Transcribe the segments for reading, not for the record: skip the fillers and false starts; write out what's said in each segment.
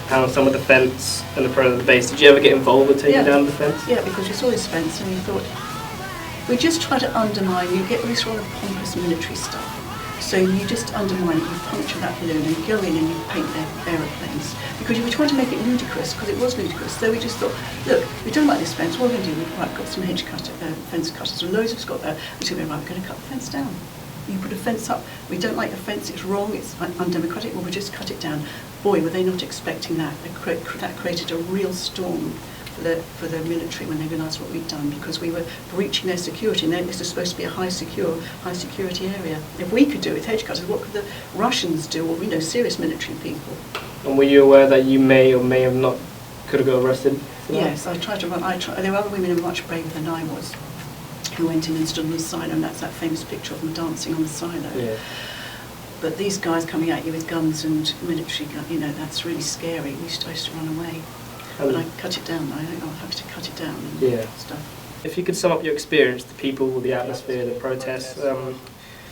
pound some of the fence and the front of the base. Did you ever get involved with taking down the fence? Yeah, because you saw this fence and you thought, we just try to undermine, you get this sort of pompous military stuff. So you just undermine it, you puncture that balloon and you go in and you paint their aeroplanes. Because you were trying to make it ludicrous, because it was ludicrous. So we just thought, look, we don't like this fence, what are we going to do? We've got some fence cutters, and loads of us got there. We said, right, we're going to cut the fence down. You put a fence up, we don't like the fence, it's wrong, it's undemocratic, well, we'll just cut it down. Boy, were they not expecting that. That created a real storm for the military when they realised what we'd done, because we were breaching their security, and this is supposed to be a high security area. If we could do it with hedge cutters, what could the Russians do, or serious military people? And were you aware that you may or may have not could have got arrested? Yes, I tried to run. There were other women who were much braver than I was, who went in and stood on the silo, and that's that famous picture of them dancing on the silo. Yeah. But these guys coming at you with guns and military guns, that's really scary. I used to run away. But I cut it down. I think I'll have to cut it down and stuff. If you could sum up your experience, the people, the atmosphere, the protests,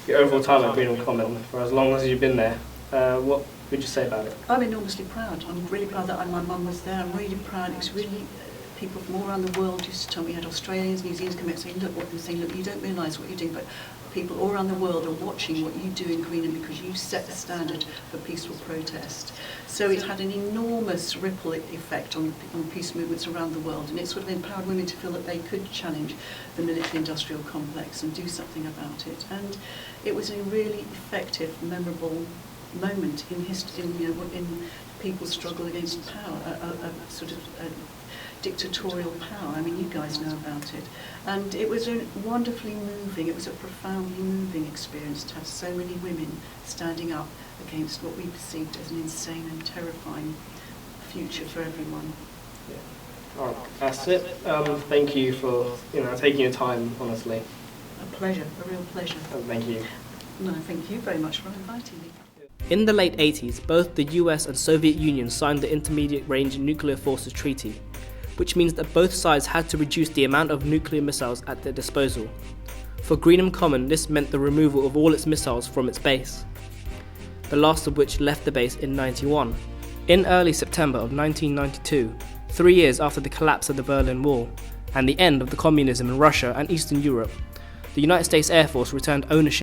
your overall time at Greenham Common, for as long as you've been there, what would you say about it? I'm enormously proud. I'm really proud that my mum was there. I'm really proud. It was really people from all around the world used to tell me. We had Australians, New Zealanders coming out saying, look, you don't realise what you're doing, but people all around the world are watching what you do in Greenham because you set the standard for peaceful protest. So it had an enormous ripple effect on peace movements around the world, and it sort of empowered women to feel that they could challenge the military-industrial complex and do something about it. And it was a really effective, memorable moment in history, in people's struggle against power, a sort of dictatorial power. I mean, you guys know about it. And it was a wonderfully moving, it was a profoundly moving experience to have so many women standing up against what we perceived as an insane and terrifying future for everyone. Yeah. All right, that's it. Thank you for taking your time, honestly. A pleasure, a real pleasure. Thank you. No, thank you very much for inviting me. In the late 80s, both the US and Soviet Union signed the Intermediate Range Nuclear Forces Treaty, which means that both sides had to reduce the amount of nuclear missiles at their disposal. For Greenham Common, this meant the removal of all its missiles from its base, the last of which left the base in '91. In early September of 1992, 3 years after the collapse of the Berlin Wall and the end of the communism in Russia and Eastern Europe, the United States Air Force returned ownership